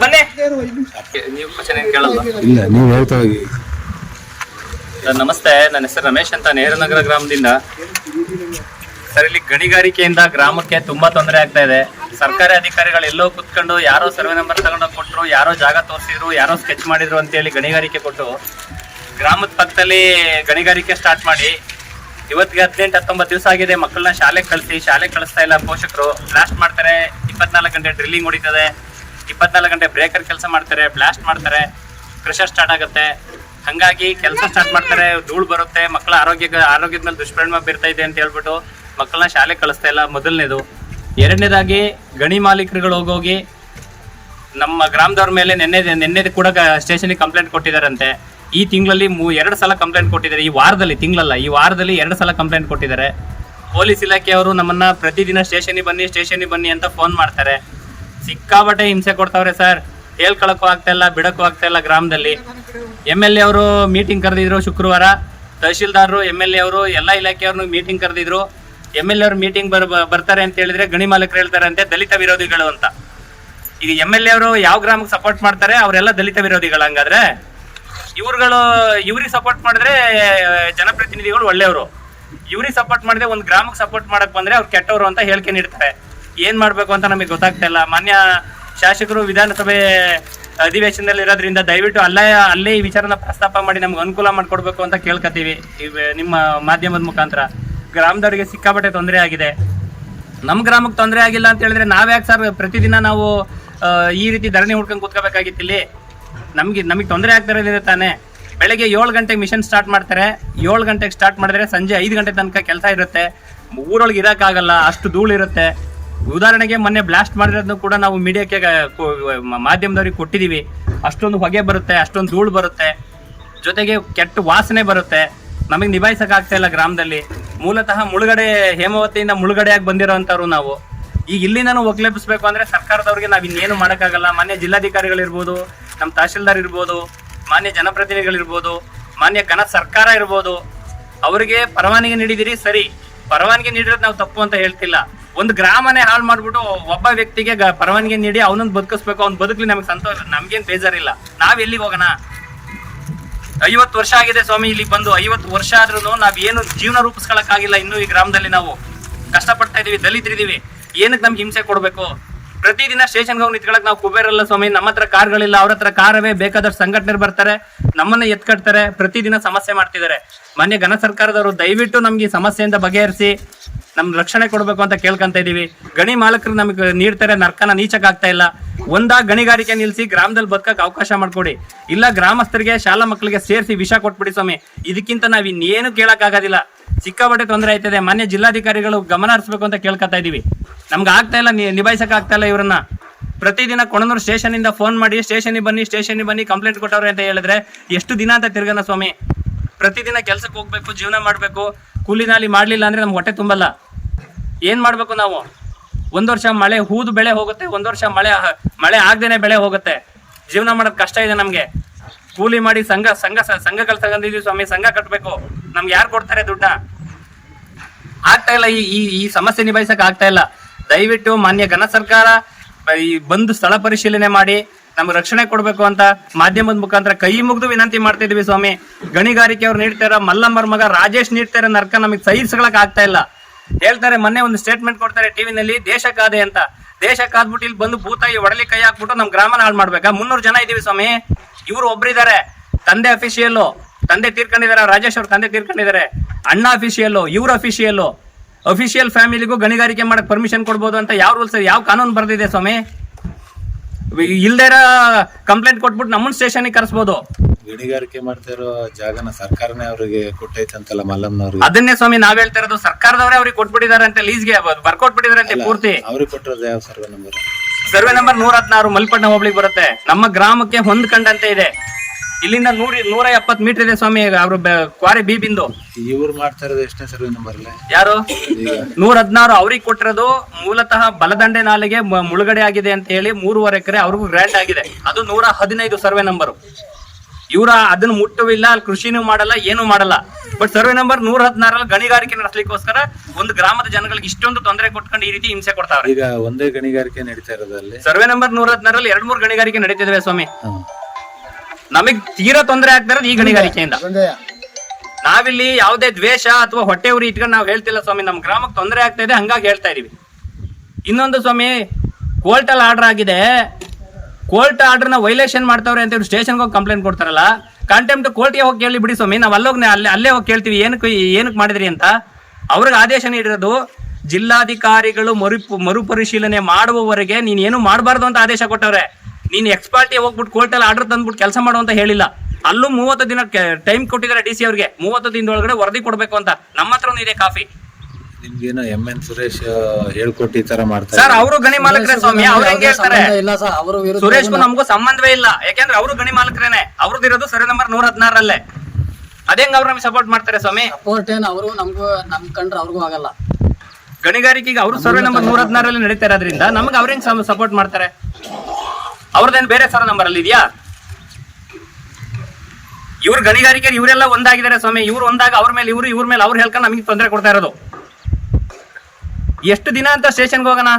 ಬನ್ನಿ. ನೀವು ಕ್ವಶನ್ ಏನು ಕೇಳಲ್ಲ? ಇಲ್ಲ, ನೀವು ಹೇಳ್ತಾ ಹೋಗಿ. ಸರ್ ನಮಸ್ತೆ, ನನ್ನ ಹೆಸರು ರಮೇಶ್ ಅಂತ, ನೇರನಗರ ಗ್ರಾಮದಿಂದ. ಸರ್, ಇಲ್ಲಿ ಗಣಿಗಾರಿಕೆಯಿಂದ ಗ್ರಾಮಕ್ಕೆ ತುಂಬಾ ತೊಂದರೆ ಆಗ್ತಾ ಇದೆ. ಸರ್ಕಾರಿ ಅಧಿಕಾರಿಗಳು ಎಲ್ಲೋ ಕುತ್ಕೊಂಡು ಯಾರೋ ಸರ್ವೆ ನಂಬರ್ ತಗೊಂಡೋಗಿ ಕೊಟ್ಟರು, ಯಾರೋ ಜಾಗ ತೋರಿಸಿದ್ರು, ಯಾರೋ ಸ್ಕೆಚ್ ಮಾಡಿದ್ರು ಅಂತೇಳಿ ಗಣಿಗಾರಿಕೆ ಕೊಟ್ಟು ಗ್ರಾಮದ ಪಕ್ಕದಲ್ಲಿ ಗಣಿಗಾರಿಕೆ ಸ್ಟಾರ್ಟ್ ಮಾಡಿ ಇವತ್ತಿಗೆ 18-19 ದಿವಸ ಆಗಿದೆ. ಮಕ್ಕಳನ್ನ ಶಾಲೆಗೆ ಕಳಿಸ್ತಾ ಇಲ್ಲ ಪೋಷಕರು. ಬ್ಲಾಸ್ಟ್ ಮಾಡ್ತಾರೆ, 24 ಗಂಟೆ ಡ್ರಿಲ್ಲಿಂಗ್ ಹೊಡಿತದೆ, 24 ಗಂಟೆ ಬ್ರೇಕರ್ ಕೆಲಸ ಮಾಡ್ತಾರೆ, ಬ್ಲಾಸ್ಟ್ ಮಾಡ್ತಾರೆ, ಕ್ರಷರ್ ಸ್ಟಾರ್ಟ್ ಆಗುತ್ತೆ. ಹಂಗಾಗಿ ಕೆಲಸ ಸ್ಟಾರ್ಟ್ ಮಾಡ್ತಾರೆ, ಧೂಳು ಬರುತ್ತೆ, ಮಕ್ಕಳ ಆರೋಗ್ಯದ ಮೇಲೆ ದುಷ್ಪರಿಣಾಮ ಬೀರ್ತಾ ಇದೆ ಅಂತ ಹೇಳ್ಬಿಟ್ಟು ಮಕ್ಕಳನ್ನ ಶಾಲೆಗೆ ಕಳಿಸ್ತಾ ಇಲ್ಲ. ಮೊದಲನೇದು. ಎರಡನೇದಾಗಿ ಗಣಿ ಮಾಲೀಕರುಗಳು ಹೋಗೋಗಿ ನಮ್ಮ ಗ್ರಾಮದವ್ರ ಮೇಲೆ ನೆನ್ನೆ ಕೂಡ ಸ್ಟೇಷನ್ಗೆ ಕಂಪ್ಲೇಂಟ್ ಕೊಟ್ಟಿದ್ದಾರಂತೆ. ಈ ತಿಂಗಳಲ್ಲಿ 2 ಸಲ ಕಂಪ್ಲೇಂಟ್ ಕೊಟ್ಟಿದ್ದಾರೆ. ಈ ವಾರದಲ್ಲಿ 2 ಸಲ ಕಂಪ್ಲೇಂಟ್ ಕೊಟ್ಟಿದ್ದಾರೆ. ಪೊಲೀಸ್ ಇಲಾಖೆಯವರು ನಮ್ಮನ್ನ ಪ್ರತಿದಿನ ಸ್ಟೇಷನ್ಗೆ ಬನ್ನಿ ಅಂತ ಫೋನ್ ಮಾಡ್ತಾರೆ. ಸಿಕ್ಕಾಬಟ್ಟೆ ಹಿಂಸೆ ಕೊಡ್ತಾವ್ರೆ ಸರ್. ಹೇಳ್ಕೊಳಕ್ಕೂ ಆಗ್ತಾ ಇಲ್ಲ, ಬಿಡಕ್ಕೂ ಆಗ್ತಾ ಇಲ್ಲ. ಗ್ರಾಮದಲ್ಲಿ MLA ಅವರು ಮೀಟಿಂಗ್ ಕರೆದಿದ್ರು ಶುಕ್ರವಾರ. ತಹಶೀಲ್ದಾರರು, MLA ಅವರು, ಎಲ್ಲ ಇಲಾಖೆಯವ್ರನ್ನು ಮೀಟಿಂಗ್ ಕರೆದಿದ್ರು. MLA ಅವರು ಮೀಟಿಂಗ್ ಬರ್ತಾರೆ ಅಂತ ಹೇಳಿದ್ರೆ ಗಣಿ ಮಾಲೀಕರು ಹೇಳ್ತಾರೆ ಅಂತೆ ದಲಿತ ವಿರೋಧಿಗಳು ಅಂತ. ಈಗ MLA ಅವರು ಯಾವ ಗ್ರಾಮಕ್ಕೆ ಸಪೋರ್ಟ್ ಮಾಡ್ತಾರೆ ಅವರೆಲ್ಲ ದಲಿತ ವಿರೋಧಿಗಳು. ಹಂಗಾದ್ರೆ ಇವ್ರಿಗೆ ಸಪೋರ್ಟ್ ಮಾಡಿದ್ರೆ ಜನಪ್ರತಿನಿಧಿಗಳು ಒಳ್ಳೆಯವರು, ಇವ್ರಿಗೆ ಸಪೋರ್ಟ್ ಮಾಡಿದ್ರೆ ಒಂದು ಗ್ರಾಮಕ್ಕೆ ಸಪೋರ್ಟ್ ಮಾಡಕ್ ಬಂದ್ರೆ ಅವ್ರು ಕೆಟ್ಟವರು ಅಂತ ಹೇಳಿಕೆ ನೀಡ್ತಾರೆ. ಏನ್ ಮಾಡ್ಬೇಕು ಅಂತ ನಮಗೆ ಗೊತ್ತಾಗ್ತಾ ಇಲ್ಲ. ಮಾನ್ಯ ಶಾಸಕರು ವಿಧಾನಸಭೆ ಅಧಿವೇಶನದಲ್ಲಿ ಇರೋದ್ರಿಂದ ದಯವಿಟ್ಟು ಅಲ್ಲೇ ಈ ವಿಚಾರನ ಪ್ರಸ್ತಾಪ ಮಾಡಿ ನಮ್ಗೆ ಅನುಕೂಲ ಮಾಡ್ಕೊಡ್ಬೇಕು ಅಂತ ಕೇಳ್ಕೊತೀವಿ ನಿಮ್ಮ ಮಾಧ್ಯಮದ ಮುಖಾಂತರ. ಗ್ರಾಮದವರಿಗೆ ಸಿಕ್ಕಾಪಟ್ಟೆ ತೊಂದರೆ ಆಗಿದೆ. ನಮ್ಮ ಗ್ರಾಮಕ್ಕೆ ತೊಂದರೆ ಆಗಿಲ್ಲ ಅಂತ ಹೇಳಿದ್ರೆ ನಾವ್ಯಾಕೆ ಸರ್ ಪ್ರತಿದಿನ ನಾವು ಈ ರೀತಿ ಧರಣಿ ಹುಡ್ಕೊಂಡು ಕೂತ್ಕೋಬೇಕಾಗಿತ್ತಿಲ್ಲಿ? ನಮಗೆ ತೊಂದರೆ ಆಗ್ತಾ ಇರೋದಿದೆ ತಾನೆ. ಬೆಳಗ್ಗೆ 7 ಗಂಟೆಗೆ ಮಿಷನ್ ಸ್ಟಾರ್ಟ್ ಮಾಡ್ತಾರೆ. 7 ಗಂಟೆಗೆ ಸ್ಟಾರ್ಟ್ ಮಾಡಿದ್ರೆ ಸಂಜೆ 5 ಗಂಟೆ ತನಕ ಕೆಲಸ ಇರುತ್ತೆ. ಊರೊಳಗೆ ಇರೋಕ್ಕಾಗಲ್ಲ, ಅಷ್ಟು ಧೂಳು ಇರುತ್ತೆ. ಉದಾಹರಣೆಗೆ ಮೊನ್ನೆ ಬ್ಲಾಸ್ಟ್ ಮಾಡಿರೋದನ್ನು ಕೂಡ ನಾವು ಮೀಡಿಯಾಕ್ಕೆ ಮಾಧ್ಯಮದವ್ರಿಗೆ ಕೊಟ್ಟಿದ್ದೀವಿ. ಅಷ್ಟೊಂದು ಹೊಗೆ ಬರುತ್ತೆ, ಅಷ್ಟೊಂದು ಧೂಳು ಬರುತ್ತೆ, ಜೊತೆಗೆ ಕೆಟ್ಟ ವಾಸನೆ ಬರುತ್ತೆ. ನಮಗೆ ನಿಭಾಯಿಸೋಕ್ಕಾಗ್ತಾ ಇಲ್ಲ ಗ್ರಾಮದಲ್ಲಿ. ಮೂಲತಃ ಹೇಮಾವತಿಯಿಂದ ಮುಳುಗಡೆಯಾಗಿ ಬಂದಿರೋಂಥವ್ರು ನಾವು. ಈಗ ಇಲ್ಲಿಂದನೂ ಒಗ್ಲೆಬ್ಬಿಸ್ಬೇಕು ಅಂದ್ರೆ ಸರ್ಕಾರದವ್ರಿಗೆ ನಾವು ಇನ್ನೇನು ಮಾಡೋಕ್ಕಾಗಲ್ಲ. ಮಾನ್ಯ ಜಿಲ್ಲಾಧಿಕಾರಿಗಳಿರ್ಬೋದು, ನಮ್ಮ ತಹಶೀಲ್ದಾರ್ ಇರ್ಬೋದು, ಮಾನ್ಯ ಜನಪ್ರತಿನಿಧಿಗಳಿರ್ಬೋದು, ಮಾನ್ಯ ಘನ ಸರ್ಕಾರ ಇರ್ಬೋದು, ಅವರಿಗೆ ಪರವಾನಗಿ ನೀಡಿದಿರಿ ಸರಿ. ಪರವಾನಗಿ ನೀಡಿರೋದು ನಾವು ತಪ್ಪು ಅಂತ ಹೇಳ್ತಿಲ್ಲ. ಒಂದು ಗ್ರಾಮನೇ ಹಾಳು ಮಾಡ್ಬಿಟ್ಟು ಒಬ್ಬ ವ್ಯಕ್ತಿಗೆ ಪರವಾನಗಿ ನೀಡಿ ಅವನೊಂದು ಬದುಕಿಸ್ಬೇಕು, ಅವ್ನು ಬದುಕಲಿ, ನಮಗೆ ಸಂತೋಷ, ನಮ್ಗೇನು ಬೇಜಾರಿಲ್ಲ. ನಾವ್ ಎಲ್ಲಿಗೆ ಹೋಗೋಣ? 50 ವರ್ಷ ಆಗಿದೆ ಸ್ವಾಮಿ ಇಲ್ಲಿ ಬಂದು. 50 ವರ್ಷ ಆದ್ರೂ ನಾವೇನು ಜೀವನ ರೂಪಿಸ್ಕೊಳಕ್ಕಾಗಿಲ್ಲ. ಇನ್ನೂ ಈ ಗ್ರಾಮದಲ್ಲಿ ನಾವು ಕಷ್ಟಪಡ್ತಾ ಇದೀವಿ, ದಲಿತರಿದೀವಿ. ಏನಕ್ಕೆ ನಮ್ಗೆ ಹಿಂಸೆ ಕೊಡ್ಬೇಕು? ಪ್ರತಿದಿನ ಸ್ಟೇಷನ್ಗೆ ಹೋಗಿ ನಿಂತ್ಕೊಳಕ್ ನಾವು ಕುಬೇರಲ್ಲ ಸ್ವಾಮಿ. ನಮ್ಮ ಹತ್ರ ಕಾರ್ಗಳಿಲ್ಲ, ಅವ್ರ ಹತ್ರ ಕಾರವೇ. ಬೇಕಾದಷ್ಟು ಸಂಘಟನೆ ಬರ್ತಾರೆ, ನಮ್ಮನ್ನ ಎತ್ಕಟ್ತಾರೆ, ಪ್ರತಿದಿನ ಸಮಸ್ಯೆ ಮಾಡ್ತಿದ್ದಾರೆ. ಮಾನ್ಯ ಘನ ಸರ್ಕಾರದವರು ದಯವಿಟ್ಟು ನಮ್ಗೆ ಈ ಸಮಸ್ಯೆಯಿಂದ ಬಗೆಹರಿಸಿ ನಮ್ಗೆ ರಕ್ಷಣೆ ಕೊಡ್ಬೇಕು ಅಂತ ಕೇಳ್ಕೊಂತ ಇದೀವಿ. ಗಣಿ ಮಾಲಕರು ನಮಗೆ ನೀಡ್ತಾರೆ, ನರ್ಕನ ನೀಚಕ್ ಆಗ್ತಾ ಇಲ್ಲ. ಗಣಿಗಾರಿಕೆ ನಿಲ್ಸಿ ಗ್ರಾಮದಲ್ಲಿ ಬದುಕಕ್ಕೆ ಅವಕಾಶ ಮಾಡ್ಕೊಡಿ. ಇಲ್ಲ ಗ್ರಾಮಸ್ಥರಿಗೆ, ಶಾಲಾ ಮಕ್ಕಳಿಗೆ ಸೇರಿಸಿ ವಿಷ ಕೊಟ್ಬಿಡಿ ಸ್ವಾಮಿ. ಇದಕ್ಕಿಂತ ನಾವ್ ಇನ್ನೇನು ಕೇಳಕ್ ಆಗೋದಿಲ್ಲ. ಸಿಕ್ಕಾಪಟ್ಟೆ ತೊಂದರೆ ಆಯ್ತದೆ. ಮಾನ್ಯ ಜಿಲ್ಲಾಧಿಕಾರಿಗಳು ಗಮನ ಹರಿಸಬೇಕು ಅಂತ ಕೇಳ್ಕೊತಾ ಇದೀವಿ. ನಮ್ಗೆ ಆಗ್ತಾ ಇಲ್ಲ, ನಿಭಾಯಿಸಕ್ ಆಗ್ತಾ ಇಲ್ಲ ಇವ್ರನ್ನ. ಪ್ರತಿದಿನ ಕೊಣನೂರು ಸ್ಟೇಷನ್ ಇಂದ ಫೋನ್ ಮಾಡಿ ಸ್ಟೇಷನ್ಗೆ ಬನ್ನಿ ಕಂಪ್ಲೇಂಟ್ ಕೊಟ್ಟವ್ರೆ ಅಂತ ಹೇಳಿದ್ರೆ ಎಷ್ಟು ದಿನ ಅಂತ ತಿರ್ಗನ ಸ್ವಾಮಿ? ಪ್ರತಿದಿನ ಕೆಲ್ಸಕ್ಕೆ ಹೋಗ್ಬೇಕು, ಜೀವನ ಮಾಡ್ಬೇಕು. ಕೂಲಿ ನಾಲಿ ಮಾಡ್ಲಿಲ್ಲ ಅಂದ್ರೆ ನಮ್ಗೆ ಹೊಟ್ಟೆ ತುಂಬಲ್ಲ. ಏನ್ ಮಾಡ್ಬೇಕು ನಾವು? 1 ವರ್ಷ ಮಳೆ ಹೂದು ಬೆಳೆ ಹೋಗುತ್ತೆ, 1 ವರ್ಷ ಮಳೆ ಆಗದೇನೆ ಬೆಳೆ ಹೋಗುತ್ತೆ. ಜೀವನ ಮಾಡೋದು ಕಷ್ಟ ಇದೆ ನಮ್ಗೆ. ಕೂಲಿ ಮಾಡಿ ಸಂಘಗಳು ತಗೊಂಡಿದೀವಿ ಸ್ವಾಮಿ, ಸಂಘ ಕಟ್ಟಬೇಕು. ನಮ್ಗೆ ಯಾರು ಕೊಡ್ತಾರೆ ದುಡ್ಡ? ಆಗ್ತಾ ಇಲ್ಲ. ಈ ಸಮಸ್ಯೆ ನಿಭಾಯಿಸಕ್ ಆಗ್ತಾ ಇಲ್ಲ. ದಯವಿಟ್ಟು ಮಾನ್ಯ ಘನ ಸರ್ಕಾರ ಬಂದು ಸ್ಥಳ ಪರಿಶೀಲನೆ ಮಾಡಿ ನಮ್ಗೆ ರಕ್ಷಣೆ ಕೊಡ್ಬೇಕು ಅಂತ ಮಾಧ್ಯಮದ ಮುಖಾಂತರ ಕೈ ಮುಗಿದು ವಿನಂತಿ ಮಾಡ್ತಾ ಇದೀವಿ ಸ್ವಾಮಿ. ಗಣಿಗಾರಿಕೆ ಅವ್ರು ನೀಡ್ತಾರ, ಮಲ್ಲಮ್ಮರ ಮಗ ರಾಜೇಶ್ ನೀಡ್ತಾರೆ ನರ್ಕ. ನಮಗೆ ಸಹಿಸ್ಕೊಳಕ್ ಆಗ್ತಾ ಇಲ್ಲ. ಹೇಳ್ತಾರೆ, ಮೊನ್ನೆ ಒಂದು ಸ್ಟೇಟ್ಮೆಂಟ್ ಕೊಡ್ತಾರೆ ಟಿವಿನಲ್ಲಿ, ದೇಶಕ್ಕಾದೆ ಅಂತ. ದೇಶಕ್ಕಾದ್ಬಿಟ್ಟು ಇಲ್ಲಿ ಬಂದು ಭೂತಾಯಿ ಒಡಲಿ ಕೈ ಹಾಕ್ಬಿಟ್ಟು ನಮ್ ಗ್ರಾಮನ ಹಾಳು ಮಾಡ್ಬೇಕಾ? 300 ಜನ ಇದೀವಿ ಸ್ವಾಮಿ. ಇವ್ರು ಒಬ್ರಿದ್ದಾರೆ, ತಂದೆ ಅಫಿಷಿಯಲ್ಲು, ತಂದೆ ತೀರ್ಕೊಂಡಿದ್ದಾರೆ, ರಾಜೇಶ್ ಅವ್ರ ತಂದೆ ತೀರ್ಕೊಂಡಿದ್ದಾರೆ. ಅಣ್ಣ ಅಫಿಷಿಯಲ್ಲು, ಇವ್ರ ಅಫಿಷಿಯಲ್ಲು. ಅಫಿಷಿಯಲ್ ಫ್ಯಾಮಿಲಿಗೂ ಗಣಿಗಾರಿಕೆ ಮಾಡಕ್ ಪರ್ಮಿಷನ್ ಕೊಡ್ಬೋದು ಅಂತ ಯಾವ ರೂಲ್ಸ್, ಯಾವ ಕಾನೂನು ಬರ್ದಿದೆ ಸ್ವಾಮಿ? ಇಲ್ದೇರ ಕಂಪ್ಲೇಂಟ್ ಕೊಟ್ಬಿಟ್ಟು ನಮ್ಮನ್ನ ಸ್ಟೇಷನ್ಗೆ ಕರೆಸ್ಬೋದು. ಗಣಿಗಾರಿಕೆ ಮಾಡ್ತಾ ಇರೋ ಜಾಗನ ಸರ್ಕಾರನೇ ಅವರಿಗೆ ಕೊಟ್ಟೈತಂತಲ್ಲ ಮಲ್ಲಮ್ಮನವ್ರಿಗೆ. ಅದನ್ನೇ ಸ್ವಾಮಿ ನಾವ್ ಹೇಳ್ತಾ ಇರೋದು. ಸರ್ಕಾರದವರೇ ಅವ್ರಿಗೆ ಕೊಟ್ಬಿಟ್ಟಿದ್ದಾರೆ ಅಂತ, ಲೀಸ್ಗೆ ಬರ್ಕೊಟ್ಬಿಟ್ಟಿದ್ದಾರೆ ಅಂತ ಪೂರ್ತಿ. ಅವ್ರಿಗೆ ಕೊಟ್ಟಿರೋದು ಯಾವ ಸರ್ವೆ ನಂಬರ್? ಸರ್ವೆ ನಂಬರ್ 116 ಮಲ್ಪಟ್ಟ ಹೋಬಳಿಗೆ ಬರುತ್ತೆ. ನಮ್ಮ ಗ್ರಾಮಕ್ಕೆ ಹೊಂದ್ಕಂಡಂತೆ ಇದೆ. ಇಲ್ಲಿಂದ 170 ಮೀಟರ್ ಇದೆ ಸ್ವಾಮಿ ಅವ್ರ ಕ್ವಾರಿ ಬಿ ಬಿಂದು. ಇವ್ರು ಮಾಡ್ತಾ ಇರೋದು ಎಷ್ಟನೇ ಸರ್ವೆ ನಂಬರ್? ಯಾರು? 116 ಅವ್ರಿಗೆ ಕೊಟ್ಟಿರೋದು. ಮೂಲತಃ ಬಲದಂಡೆ ನಾಲೆಗೆ ಮುಳುಗಡೆ ಆಗಿದೆ ಅಂತ ಹೇಳಿ 3.5 ಎಕರೆ ಅವ್ರಿಗೂ ಗ್ರಾಂಟ್ ಆಗಿದೆ. ಅದು 115 ಸರ್ವೆ ನಂಬರು. ಇವ್ರ ಅದನ್ನ ಮುಟ್ಟುವಿಲ್ಲ, ಅಲ್ಲಿ ಕೃಷಿನೂ ಮಾಡಲ್ಲ, ಏನು ಮಾಡಲ್ಲ. ಬಟ್ ಸರ್ವೆ ನಂಬರ್ 116 ಗಣಿಗಾರಿಕೆ ನಡೆಸಲಿಕ್ಕೋಸ್ಕರ ಒಂದು ಗ್ರಾಮದ ಜನಗಳಿಗೆ ಇಷ್ಟೊಂದು ತೊಂದರೆ ಕೊಟ್ಕೊಂಡು ಈ ರೀತಿ ಹಿಂಸೆ ಕೊಡ್ತಾವ್ರೆ. ಈಗ ಒಂದೇ ಗಣಿಗಾರಿಕೆ ನಡೀತಾ ಇರೋದಲ್ಲಿ ಸರ್ವೆ ನಂಬರ್ 116 2-3 ಗಣಿಗಾರಿಕೆ ನಡೀತಿದ್ವಿ ಸ್ವಾಮಿ. ನಮಗ್ ತೀರಾ ತೊಂದರೆ ಆಗ್ತಾ ಇರೋದು ಈ ಗಣಿಗಾರಿಕೆಯಿಂದ. ನಾವಿಲ್ಲಿ ಯಾವುದೇ ದ್ವೇಷ ಅಥವಾ ಹೊಟ್ಟೆ ಉರಿ ಇಟ್ಕೊಂಡು ನಾವು ಹೇಳ್ತಿಲ್ಲ ಸ್ವಾಮಿ. ನಮ್ ಗ್ರಾಮಕ್ಕೆ ತೊಂದರೆ ಆಗ್ತಾ ಇದೆ, ಹಂಗಾಗಿ ಹೇಳ್ತಾ ಇದೀವಿ. ಇನ್ನೊಂದು ಸ್ವಾಮಿ, ಕೋರ್ಟ್ ಅಲ್ಲಿ ಆರ್ಡರ್ ಆಗಿದೆ, ಕೋರ್ಟ್ ಆರ್ಡರ್ ನ ವೈಲೇಷನ್ ಮಾಡ್ತಾವ್ರೆ ಅಂತ ಇವ್ರು ಸ್ಟೇಷನ್ಗೆ ಹೋಗಿ ಕಂಪ್ಲೇಂಟ್ ಕೊಡ್ತಾರಲ್ಲ. ಕಾಂಟೆಂಪ್ಟ್ ಕೋರ್ಟ್ಗೆ ಹೋಗಿ ಕೇಳಿ ಬಿಡಿ ಸ್ವಾಮಿ, ನಾವು ಅಲ್ಲೇ ಹೋಗಿ ಕೇಳ್ತೀವಿ ಏನಕ್ಕೆ ಮಾಡಿದ್ರಿ ಅಂತ. ಅವ್ರಿಗೆ ಆದೇಶ ನೀಡಿರೋದು ಜಿಲ್ಲಾಧಿಕಾರಿಗಳು ಮರುಪರಿಶೀಲನೆ ಮಾಡುವವರೆಗೆ ನೀನ್ ಏನು ಮಾಡಬಾರ್ದು ಅಂತ ಆದೇಶ ಕೊಟ್ಟವ್ರೆ. ನೀನ್ ಎಕ್ಸ್ಪರ್ಟಿ ಹೋಗ್ಬಿಟ್ಟು ಕೋರ್ಟ್ ಅಲ್ಲಿ ಆರ್ಡರ್ ತಂದ್ಬಿಟ್ಟು ಕೆಲಸ ಮಾಡುವಂತ ಹೇಳಿಲ್ಲ. ಅಲ್ಲೂ 30 ದಿನ ಟೈಮ್ ಕೊಟ್ಟಿದ್ದಾರೆ DC ಅವ್ರಿಗೆ, 30 ದಿನದೊಳಗಡೆ ವರದಿ ಕೊಡ್ಬೇಕು ಅಂತ. ನಮ್ಮ ಹತ್ರನೂ ಇದೆ ಕಾಫಿ. ನಿಮ್ಗೇನೋ MN ಸುರೇಶ್ ಹೇಳ್ಕೊಟ್ಟು ಈ ತರ ಮಾಡ್ತಾರೆ ಸರ್. ಅವರು ಗಣಿ ಮಾಲಕರೇ ಸ್ವಾಮಿ, ಅವ್ರು ಹೆಂಗೆ ಹೇಳ್ತಾರೆ? ಸುರೇಶ್ಗೂ ನಮಗೂ ಸಂಬಂಧವೇ ಇಲ್ಲ, ಯಾಕೆಂದ್ರೆ ಅವರು ಗಣಿ ಮಾಲಕರೇನೆ. ಅವ್ರದ್ದು ಇರೋದು ಸರ್ವೆ ನಂಬರ್ 116 ಅದೇಂಗ್ ಅವ್ರು ನಮ್ಗೆ ಸಪೋರ್ಟ್ ಮಾಡ್ತಾರೆ ಸ್ವಾಮಿ? ಸಪೋರ್ಟ್ ಏನು ಅವರು ನಮಗೂ ನಮ್ ಕಂಡ್ರೆ ಅವ್ರಿಗೂ ಆಗಲ್ಲ. ಗಣಿಗಾರಿಕೆಗೆ ಅವರು ಸರ್ವೆ ನಂಬರ್ 116 ನಡೀತಾ ಇರೋದ್ರಿಂದ ನಮ್ಗೆ ಅವ್ರ ಹೆಂಗ್ ಸಪೋರ್ಟ್ ಮಾಡ್ತಾರೆ? ಅವ್ರದ್ದೇನು ಬೇರೆ ಸರ್ವೆ ನಂಬರ್ ಅಲ್ಲಿ ಇದೆಯಾ? ಇವ್ರ ಗಣಿಗಾರಿಕೆ ಇವರೆಲ್ಲ ಒಂದಾಗಿದ್ದಾರೆ ಸ್ವಾಮಿ. ಇವ್ರು ಒಂದಾಗ ಅವ್ರ ಮೇಲೆ ಇವ್ರ ಮೇಲೆ ಅವ್ರು ಹೇಳ್ಕೊಂಡು ನಮಗೆ ತೊಂದರೆ ಕೊಡ್ತಾ ಇರೋದು. ಎಷ್ಟು ದಿನ ಅಂತ ಸ್ಟೇಷನ್ಗೆ ಹೋಗೋಣ?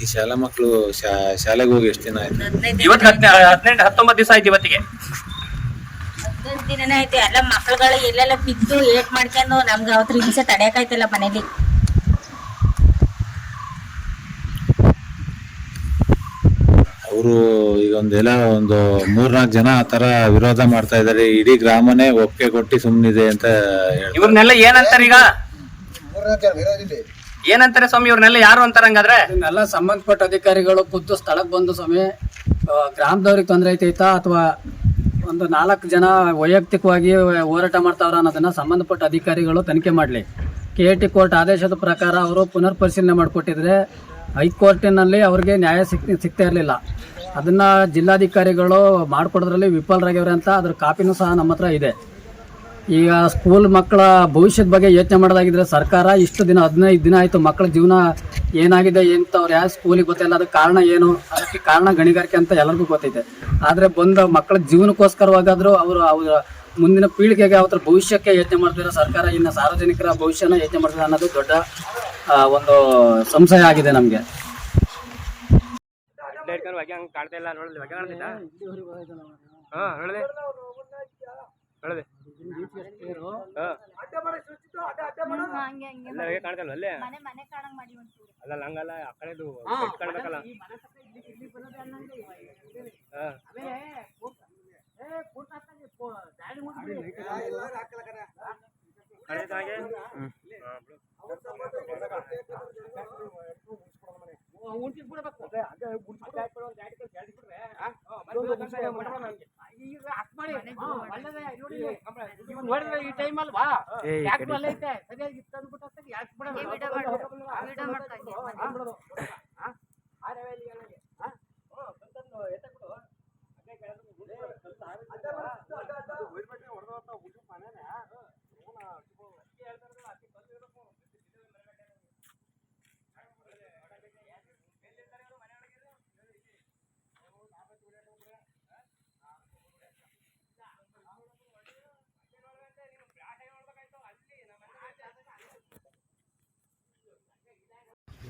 ಈ ಶಾಲಾ ಮಕ್ಕಳು ಶಾಲೆಗೆ ಹೋಗಿ ಎಷ್ಟು ದಿನ ಆಯ್ತು? ಇವತ್ತು 18-19 ದಿವಸ ಆಯ್ತು. ಇವತ್ತಿಗೆ 15 ದಿನನೇ ಆಯ್ತು. ಎಲ್ಲ ಮಕ್ಳುಗಳು ಎಲ್ಲೆಲ್ಲ ಬಿದ್ದು ಏಟ್ ಮಾಡ್ಕೊಂಡು ನಮ್ಗೆ ಅವತ್ತು ಹಿಂಸೆ ತಡೆಯಕ್ಕಾಯ್ತಲ್ಲ ಮನೇಲಿ. ಅವರು ಈಗ ಒಂದು 3-4 ಜನ ಆತರ ವಿರೋಧ ಮಾಡ್ತಾ ಇದಾರೆ. ಇಡೀ ಗ್ರಾಮನೇ ಒಪ್ಪಿಗೆ ಕೊಟ್ಟು ಸುಮ್ಮನಿದೆ ಅಂತ ಇವ್ರನ್ನೆಲ್ಲ ಏನಂತಾರೆ ಈಗ? ಏನಂತಾರೆ ಸ್ವಾಮಿ ಇವ್ರನ್ನೆಲ್ಲ? ಯಾರು ಅಂತಾರ ಹಂಗಾದ್ರೆ? ಇದನ್ನೆಲ್ಲ ಸಂಬಂಧಪಟ್ಟ ಅಧಿಕಾರಿಗಳು ಖುದ್ದು ಸ್ಥಳಕ್ಕೆ ಬಂದು ಸ್ವಾಮಿ, ಗ್ರಾಮದವ್ರಿಗೆ ತೊಂದರೆ ಐತೈತಾ ಅಥವಾ ಒಂದು 4 ಜನ ವೈಯಕ್ತಿಕವಾಗಿ ಹೋರಾಟ ಮಾಡ್ತಾವ್ರ ಅನ್ನೋದನ್ನ ಸಂಬಂಧಪಟ್ಟ ಅಧಿಕಾರಿಗಳು ತನಿಖೆ ಮಾಡಲಿ. KT ಕೋರ್ಟ್ ಆದೇಶದ ಪ್ರಕಾರ ಅವರು ಪುನರ್ ಪರಿಶೀಲನೆ ಮಾಡಿಕೊಟ್ಟಿದ್ರೆ ಹೈಕೋರ್ಟಿನಲ್ಲಿ ಅವ್ರಿಗೆ ನ್ಯಾಯ ಸಿಗ್ತಾ ಇರಲಿಲ್ಲ. ಅದನ್ನ ಜಿಲ್ಲಾಧಿಕಾರಿಗಳು ಮಾಡಿಕೊಡೋದ್ರಲ್ಲಿ ವಿಫಲರಾಗ್ಯವ್ರೆ ಅಂತ ಅದ್ರ ಕಾಪಿನೂ ಸಹ ನಮ್ಮ ಹತ್ರ ಇದೆ. ಈಗ ಸ್ಕೂಲ್ ಮಕ್ಕಳ ಭವಿಷ್ಯದ ಬಗ್ಗೆ ಯೋಚನೆ ಮಾಡೋದಾಗಿದ್ರೆ ಸರ್ಕಾರ ಇಷ್ಟು ದಿನ 15 ದಿನ ಆಯಿತು, ಮಕ್ಕಳ ಜೀವನ ಏನಾಗಿದೆ ಅಂತ ಅವ್ರು ಯಾವ ಸ್ಕೂಲಿಗೆ ಗೊತ್ತಿಲ್ಲ. ಅದಕ್ಕೆ ಕಾರಣ ಏನು? ಅದಕ್ಕೆ ಕಾರಣ ಗಣಿಗಾರಿಕೆ ಅಂತ ಎಲ್ಲರಿಗೂ ಗೊತ್ತೈತೆ. ಆದರೆ ಬಂದ ಮಕ್ಕಳ ಜೀವನಕ್ಕೋಸ್ಕರವಾಗಾದರೂ ಅವ್ರ ಮುಂದಿನ ಪೀಳಿಗೆಗೆ ಅವ್ರ ಭವಿಷ್ಯಕ್ಕೆ ಯೋಚನೆ ಮಾಡ್ತಿರೋ ಸರ್ಕಾರ ಇನ್ನು ಸಾರ್ವಜನಿಕರ ಭವಿಷ್ಯನ ಯೋಚನೆ ಮಾಡ್ತಿದೆ ಅನ್ನೋದು ದೊಡ್ಡ ಒಂದು ಸಂಶಯ ಆಗಿದೆ ನಮಗೆ. ಈ ಟೈಮ್ ಅಲ್ವಾ ಸರಿಯಾಗಿ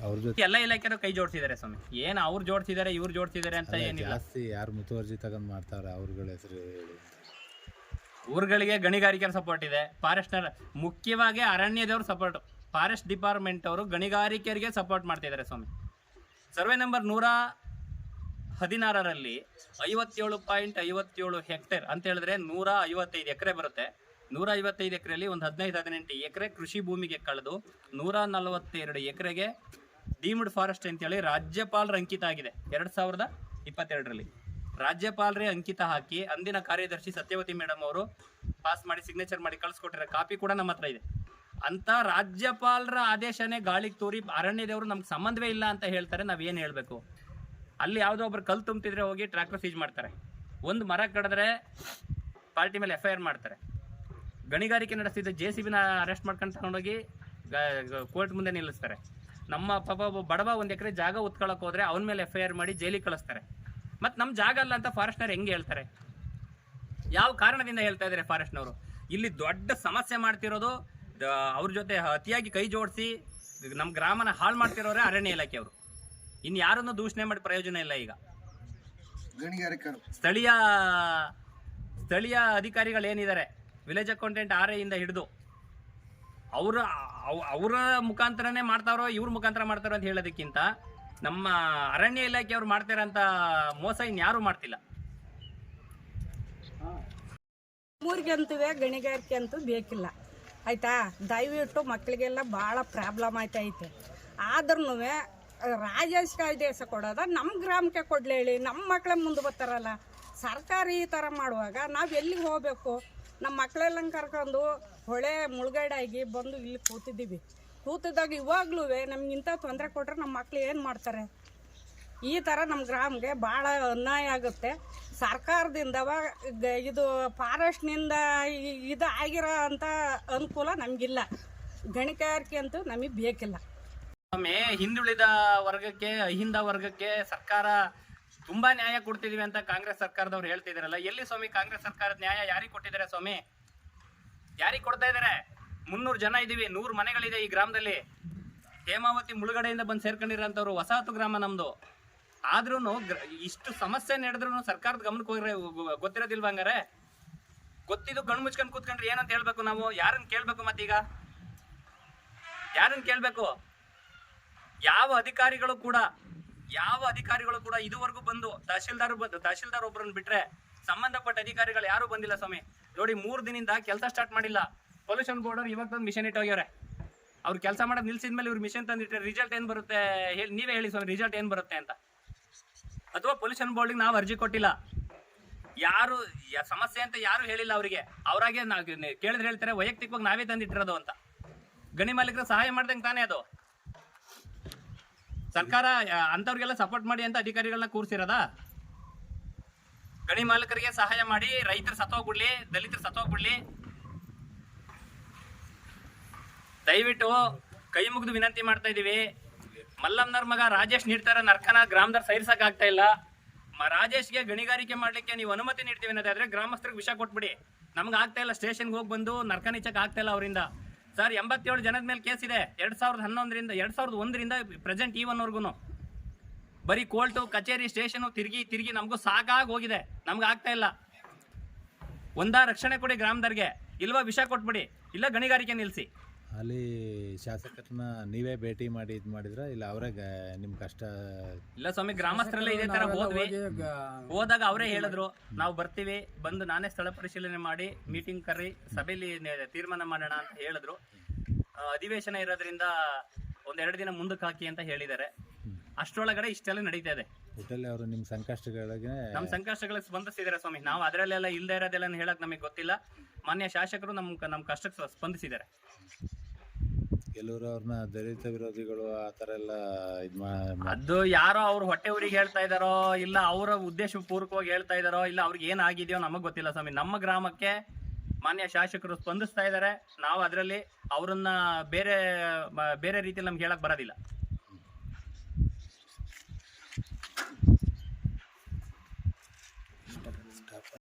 ಅವ್ರ ಜೊತೆ ಎಲ್ಲ ಇಲಾಖೆಯವರು ಕೈ ಜೋಡಿಸಿದ್ದಾರೆ ಸ್ವಾಮಿ. ಏನ್ ಅವ್ರು ಜೋಡಿಸಿದ್ದಾರೆ ಇವ್ರು ಜೋಡಿಸಿದ್ದಾರೆ ಅಂತ ಏನಿಲ್ಲ. ಜಾಸ್ತಿ ಯಾರು ಮುತುವರ್ಜಿ ತಗೊಂಡ್ ಮಾಡ್ತಾರ ಅವ್ರಗಳ ಹೆಸರು ಹೇಳಿ. ಊರುಗಳಿಗೆ ಗಣಿಗಾರಿಕೆ ಸಪೋರ್ಟ್ ಇದೆ, ಫಾರೆಸ್ಟ್ನರ್ ಮುಖ್ಯವಾಗಿ ಅರಣ್ಯದವ್ರು ಸಪೋರ್ಟ್, ಫಾರೆಸ್ಟ್ ಡಿಪಾರ್ಟ್ಮೆಂಟ್ ಅವರು ಗಣಿಗಾರಿಕೆಯರಿಗೆ ಸಪೋರ್ಟ್ ಮಾಡ್ತಿದ್ದಾರೆ ಸ್ವಾಮಿ. ಸರ್ವೆ ನಂಬರ್ 116 57.57 ಹೆಕ್ಟೇರ್ ಅಂತ ಹೇಳಿದ್ರೆ 155 ಎಕರೆ ಬರುತ್ತೆ. 155 ಎಕರೆಯಲ್ಲಿ ಒಂದು 15-18 ಎಕರೆ ಕೃಷಿ ಭೂಮಿಗೆ ಕಳೆದು 142 ಎಕರೆಗೆ ಡೀಮ್ಡ್ ಫಾರೆಸ್ಟ್ ಅಂತೇಳಿ ರಾಜ್ಯಪಾಲರ ಅಂಕಿತ ಆಗಿದೆ. 2022 ರಾಜ್ಯಪಾಲರೇ ಅಂಕಿತ ಹಾಕಿ ಅಂದಿನ ಕಾರ್ಯದರ್ಶಿ ಸತ್ಯವತಿ ಮೇಡಮ್ ಅವರು ಪಾಸ್ ಮಾಡಿ ಸಿಗ್ನೇಚರ್ ಮಾಡಿ ಕಳ್ಸಿಕೊಟ್ಟಿರೋ ಕಾಪಿ ಕೂಡ ನಮ್ಮ ಹತ್ರ ಇದೆ. ಅಂತ ರಾಜ್ಯಪಾಲರ ಆದೇಶನೇ ಗಾಳಿಗೆ ತೋರಿ ಅರಣ್ಯದವರು ನಮ್ಗೆ ಸಂಬಂಧವೇ ಇಲ್ಲ ಅಂತ ಹೇಳ್ತಾರೆ. ನಾವೇನು ಹೇಳಬೇಕು? ಅಲ್ಲಿ ಯಾವುದೋ ಒಬ್ರು ಕಲ್ಲು ತುಂಬ್ತಿದ್ರೆ ಹೋಗಿ ಟ್ರ್ಯಾಕ್ಟರ್ ಸೀಜ್ ಮಾಡ್ತಾರೆ, ಒಂದು ಮರ ಕಡಿದ್ರೆ ಪಾರ್ಟಿ ಮೇಲೆ FIR ಮಾಡ್ತಾರೆ. ಗಣಿಗಾರಿಕೆ ನಡೆಸ್ತಿದ್ದ JCBನ ಅರೆಸ್ಟ್ ಮಾಡ್ಕೊಂಡು ತಗೊಂಡೋಗಿ ಕೋರ್ಟ್ ಮುಂದೆ ನಿಲ್ಲಿಸ್ತಾರೆ. ನಮ್ಮ ಪಾಪ ಬಡವ 1 ಎಕರೆ ಜಾಗ ಉತ್ಕೊಳ್ಳೋಕೆ ಹೋದ್ರೆ ಅವನ ಮೇಲೆ FIR ಮಾಡಿ ಜೈಲಿಗೆ ಕಳಿಸ್ತಾರೆ. ಮತ್ತು ನಮ್ಮ ಜಾಗ ಅಲ್ಲ ಅಂತ ಫಾರೆಸ್ಟ್ನರ್ ಹೆಂಗೆ ಹೇಳ್ತಾರೆ? ಯಾವ ಕಾರಣದಿಂದ ಹೇಳ್ತಾ ಇದ್ದಾರೆ ಫಾರೆಸ್ಟ್ನವರು? ಇಲ್ಲಿ ದೊಡ್ಡ ಸಮಸ್ಯೆ ಮಾಡ್ತಿರೋದು ಅವ್ರ ಜೊತೆ ಅತಿಯಾಗಿ ಕೈ ಜೋಡಿಸಿ ನಮ್ಮ ಗ್ರಾಮನ ಹಾಳು ಮಾಡ್ತಿರೋರೇ ಅರಣ್ಯ ಇಲಾಖೆಯವರು. ಇನ್ನು ಯಾರನ್ನು ದೂಷಣೆ ಮಾಡಿ ಪ್ರಯೋಜನ ಇಲ್ಲ. ಈಗ ಸ್ಥಳೀಯ ಅಧಿಕಾರಿಗಳೇನಿದ್ದಾರೆ, ವಿಲೇಜ್ ಅಕೌಂಟೆಂಟ್ ಇಂದ ಹಿಡಿದು ಅವರ ಮುಖಾಂತರನೇ ಮಾಡ್ತಾರೋ ಇವ್ರ ಮುಖಾಂತರ ಮಾಡ್ತಾರೋ ಅಂತ ಹೇಳೋದಕ್ಕಿಂತ ನಮ್ಮ ಅರಣ್ಯ ಇಲಾಖೆಯವ್ರು ಮಾಡ್ತಿರೋಂಥ ಮೋಸ ಇನ್ಯಾರೂ ಮಾಡ್ತಿಲ್ಲ. ಊರಿಗೆ ಅಂತೀವಿ, ಗಣಿಗಾರಿಕೆ ಅಂತೂ ಬೇಕಿಲ್ಲ ಆಯ್ತಾ. ದಯವಿಟ್ಟು ಮಕ್ಕಳಿಗೆಲ್ಲ ಭಾಳ ಪ್ರಾಬ್ಲಮ್ ಆಯ್ತೈತೆ. ಆದ್ರೂ ರಾಜೇಶ್ ಕಾಯ್ದೇಶ ಕೊಡೋದ ನಮ್ಮ ಗ್ರಾಮಕ್ಕೆ ಕೊಡ್ಲಿ ಹೇಳಿ, ನಮ್ಮ ಮಕ್ಕಳೇ ಮುಂದೆ ಬರ್ತಾರಲ್ಲ. ಸರ್ಕಾರ ಈ ಥರ ಮಾಡುವಾಗ ನಾವು ಎಲ್ಲಿಗೆ ಹೋಗಬೇಕು? ನಮ್ಮ ಮಕ್ಕಳೆಲ್ಲ ಕರ್ಕೊಂಡು ಹೊಳೆ ಮುಳುಗಡೆಯಾಗಿ ಬಂದು ಇಲ್ಲಿ ಕೂತಿದ್ದಾಗ ಇವಾಗ್ಲೂ ನಮ್ಗೆ ಇಂಥ ತೊಂದರೆ ಕೊಟ್ಟರೆ ನಮ್ಮ ಮಕ್ಳು ಏನು ಮಾಡ್ತಾರೆ? ಈ ಥರ ನಮ್ಮ ಗ್ರಾಮ್ಗೆ ಭಾಳ ಅನ್ಯಾಯ ಆಗುತ್ತೆ. ಸರ್ಕಾರದಿಂದ ಇದು ಫಾರೆಸ್ಟ್ನಿಂದ ಇದು ಆಗಿರೋ ಅಂಥ ಅನುಕೂಲ ನಮಗಿಲ್ಲ. ಗಣಿಗಾರಿಕೆ ಅಂತೂ ನಮಗೆ ಬೇಕಿಲ್ಲ. ಒಮ್ಮೆ ಹಿಂದುಳಿದ ವರ್ಗಕ್ಕೆ, ಅಹಿಂದ ವರ್ಗಕ್ಕೆ ಸರ್ಕಾರ ತುಂಬಾ ನ್ಯಾಯ ಕೊಡ್ತಿದೀವಿ ಅಂತ ಕಾಂಗ್ರೆಸ್ ಸರ್ಕಾರದವ್ರು ಹೇಳ್ತಿದಾರಲ್ಲ, ಎಲ್ಲಿ ಸ್ವಾಮಿ ಕಾಂಗ್ರೆಸ್ ಸರ್ಕಾರದ ನ್ಯಾಯ? ಯಾರಿಗೆ ಕೊಟ್ಟಿದ್ದಾರೆ ಸ್ವಾಮಿ? ಯಾರಿಗೆ ಕೊಡ್ತಾ ಇದಾರೆ? 300 ಜನ ಇದೀವಿ, 100 ಮನೆಗಳಿದೆ ಈ ಗ್ರಾಮದಲ್ಲಿ. ಹೇಮಾವತಿ ಮುಳುಗಡೆಯಿಂದ ಬಂದು ಸೇರ್ಕೊಂಡಿರೋಂಥವ್ರು, ವಸಾಹತು ಗ್ರಾಮ ನಮ್ದು. ಆದ್ರೂ ಇಷ್ಟು ಸಮಸ್ಯೆ ನಡೆದ್ರು ಸರ್ಕಾರದ ಗಮನಕ್ಕೆ ಹೋಗ್ರೆ ಗೊತ್ತಿರೋದಿಲ್ವ? ಹಂಗಾರೆ ಗೊತ್ತಿದ್ದು ಕಣ್ಣು ಮುಚ್ಕೊಂಡು ಕೂತ್ಕೊಂಡ್ರೆ ಏನಂತ ಹೇಳ್ಬೇಕು ನಾವು? ಯಾರನ್ನ ಕೇಳ್ಬೇಕು? ಮತ್ತೀಗ ಯಾರನ್ನ ಕೇಳ್ಬೇಕು? ಯಾವ ಅಧಿಕಾರಿಗಳು ಕೂಡ ಇದುವರೆಗೂ ಬಂದು ತಹಶೀಲ್ದಾರ್ ಒಬ್ಬರನ್ನ ಬಿಟ್ರೆ ಸಂಬಂಧಪಟ್ಟ ಅಧಿಕಾರಿಗಳು ಯಾರು ಬಂದಿಲ್ಲ ಸ್ವಾಮಿ. ನೋಡಿ, 3 ದಿನದಿಂದ ಕೆಲಸ ಸ್ಟಾರ್ಟ್ ಮಾಡಿಲ್ಲ. ಪೊಲ್ಯೂಷನ್ ಬೋರ್ಡ್ ಅವ್ರು ಇವಾಗ ತಂದು ಮಿಷನ್ ಇಟ್ಟೋಗ್ಯವ್ರೆ. ಅವ್ರು ಕೆಲಸ ಮಾಡೋದು ನಿಲ್ಸಿದ್ಮೇಲೆ ಇವ್ರು ಮಿಷನ್ ತಂದಿಟ್ರೆ ರಿಸಲ್ಟ್ ಏನು ಬರುತ್ತೆ? ನೀವೇ ಹೇಳಿ ಸ್ವಾಮಿ, ರಿಸಲ್ಟ್ ಏನು ಬರುತ್ತೆ ಅಂತ? ಅಥವಾ ಪೊಲ್ಯೂಷನ್ ಬೋರ್ಡಿಗೆ ನಾವು ಅರ್ಜಿ ಕೊಟ್ಟಿಲ್ಲ, ಯಾರು ಸಮಸ್ಯೆ ಅಂತ ಯಾರು ಹೇಳಿಲ್ಲ ಅವರಿಗೆ. ಅವರಾಗೆ ಕೇಳಿದ್ರೆ ಹೇಳ್ತಾರೆ ವೈಯಕ್ತಿಕವಾಗಿ ನಾವೇ ತಂದಿಟ್ಟಿರೋದು ಅಂತ. ಗಣಿ ಮಾಲೀಕರು ಸಹಾಯ ಮಾಡ್ದಂಗೆ ತಾನೇ ಅದು. ಸರ್ಕಾರ ಅಂಥವ್ರಿಗೆಲ್ಲ ಸಪೋರ್ಟ್ ಮಾಡಿ ಅಂತ ಅಧಿಕಾರಿಗಳನ್ನ ಕೂರಿಸಿರೋದ? ಗಣಿ ಮಾಲೀಕರಿಗೆ ಸಹಾಯ ಮಾಡಿ ರೈತರು ಸತ್ತೋಗ್ಬಿಡ್ಲಿ, ದಲಿತರು ಸತ್ತೋಗ್ಬಿಡ್ಲಿ. ದಯವಿಟ್ಟು ಕೈ ಮುಗಿದು ವಿನಂತಿ ಮಾಡ್ತಾ ಇದೀವಿ. ಮಲ್ಲಮ್ಮನವ್ರ ಮಗ ರಾಜೇಶ್ ನೀಡ್ತಾರ ನರ್ಕನ ಗ್ರಾಮದವ್ರು ಸೈರ್ಸಕ್ ಆಗ್ತಾ ಇಲ್ಲ. ರಾಜೇಶ್ಗೆ ಗಣಿಗಾರಿಕೆ ಮಾಡ್ಲಿಕ್ಕೆ ನೀವು ಅನುಮತಿ ನೀಡ್ತೀವಿ ಅನ್ನೋದಾದ್ರೆ ಗ್ರಾಮಸ್ಥರಿಗೆ ವಿಷಯ ಕೊಟ್ಬಿಡಿ. ನಮ್ಗೆ ಆಗ್ತಾ ಇಲ್ಲ, ಸ್ಟೇಷನ್ಗೆ ಹೋಗಿ ಬಂದು ನರ್ಕ ನೀಚಕ್ ಆಗ್ತಾ ಇಲ್ಲ ಅವರಿಂದ. ಸರ್, 87 ಜನದ ಮೇಲೆ ಕೇಸ್ ಇದೆ 2001ರಿಂದ ಪ್ರೆಸೆಂಟ್ ಈವನ್ವರ್ಗು. ಬರೀ ಕೋರ್ಟು, ಕಚೇರಿ, ಸ್ಟೇಷನು ತಿರುಗಿ ನಮಗೂ ಸಾಕಾಗಿ ಹೋಗಿದೆ. ನಮ್ಗೆ ಆಗ್ತಾ ಇಲ್ಲ. ಒಂದಾ ರಕ್ಷಣೆ ಕೊಡಿ ಗ್ರಾಮದವ್ರಿಗೆ, ಇಲ್ವಾ ವಿಷಯ ಕೊಟ್ಬಿಡಿ, ಇಲ್ಲ ಗಣಿಗಾರಿಕೆ ನಿಲ್ಲಿಸಿ. ಅಲ್ಲಿ ಶಾಸಕರನ್ನ ನೀವೇ ಭೇಟಿ ಮಾಡಿ ಇದು ಮಾಡಿದ್ರ ಇಲ್ಲ ಅವರೇ ನಿಮ್ ಕಷ್ಟ? ಇಲ್ಲ ಸ್ವಾಮಿ, ಗ್ರಾಮಸ್ಥರಲ್ಲೇ ಇದೇ ತರ ಹೋದಾಗ ಅವರೇ ಹೇಳಿದ್ರು ನಾವು ಬರ್ತೀವಿ, ಬಂದು ನಾನೇ ಸ್ಥಳ ಪರಿಶೀಲನೆ ಮಾಡಿ ಮೀಟಿಂಗ್ ಕರ್ರಿ, ಸಭೆಯಲ್ಲಿ ತೀರ್ಮಾನ ಮಾಡೋಣ ಅಂತ ಹೇಳಿದ್ರು. ಅಧಿವೇಶನ ಇರೋದ್ರಿಂದ 1-2 ದಿನ ಮುಂದಕ್ಕೆ ಹಾಕಿ ಅಂತ ಹೇಳಿದ್ದಾರೆ. ಅಷ್ಟರೊಳಗಡೆ ಇಷ್ಟೆಲ್ಲ ನಡೀತಾ ಇದೆ. ಒಟ್ಟಲ್ಲಿ ಅವರು ನಿಮ್ಮ ನಮ್ಮ ಸಂಕಷ್ಟಗಳಿಗೆ ಸ್ಪಂದಿಸಿದ್ದಾರೆ ಸ್ವಾಮಿ. ನಾವು ಅದರಲ್ಲೆಲ್ಲ ಇಲ್ಲದೆ ಇರೋದೆಲ್ಲ ಹೇಳಕ್ ನಮಗೆ ಗೊತ್ತಿಲ್ಲ. ಮಾನ್ಯ ಶಾಸಕರು ನಮ್ಮ ಕಷ್ಟಕ್ಕೆ ಸ್ಪಂದಿಸಿದ್ದಾರೆ. ಕೆಲವರು ಅವ್ರನ್ನ ದಲಿತ ವಿರೋಧಿಗಳು ಆ ಥರ ಎಲ್ಲ ಅದು ಯಾರೋ ಅವ್ರ ಹೊಟ್ಟೆ ಊರಿಗೆ ಹೇಳ್ತಾ ಇದಾರೋ, ಇಲ್ಲ ಅವರ ಉದ್ದೇಶ ಪೂರ್ವಕವಾಗಿ ಹೇಳ್ತಾ ಇದಾರೋ, ಇಲ್ಲ ಅವ್ರಿಗೆ ಏನಾಗಿದೆಯೋ ನಮಗ್ ಗೊತ್ತಿಲ್ಲ ಸ್ವಾಮಿ. ನಮ್ಮ ಗ್ರಾಮಕ್ಕೆ ಮಾನ್ಯ ಶಾಸಕರು ಸ್ಪಂದಿಸ್ತಾ ಇದ್ದಾರೆ. ನಾವು ಅದರಲ್ಲಿ ಅವರನ್ನ ಬೇರೆ ರೀತಿಯಲ್ಲಿ ನಮ್ಗೆ ಹೇಳಕ್ ಬರೋದಿಲ್ಲ.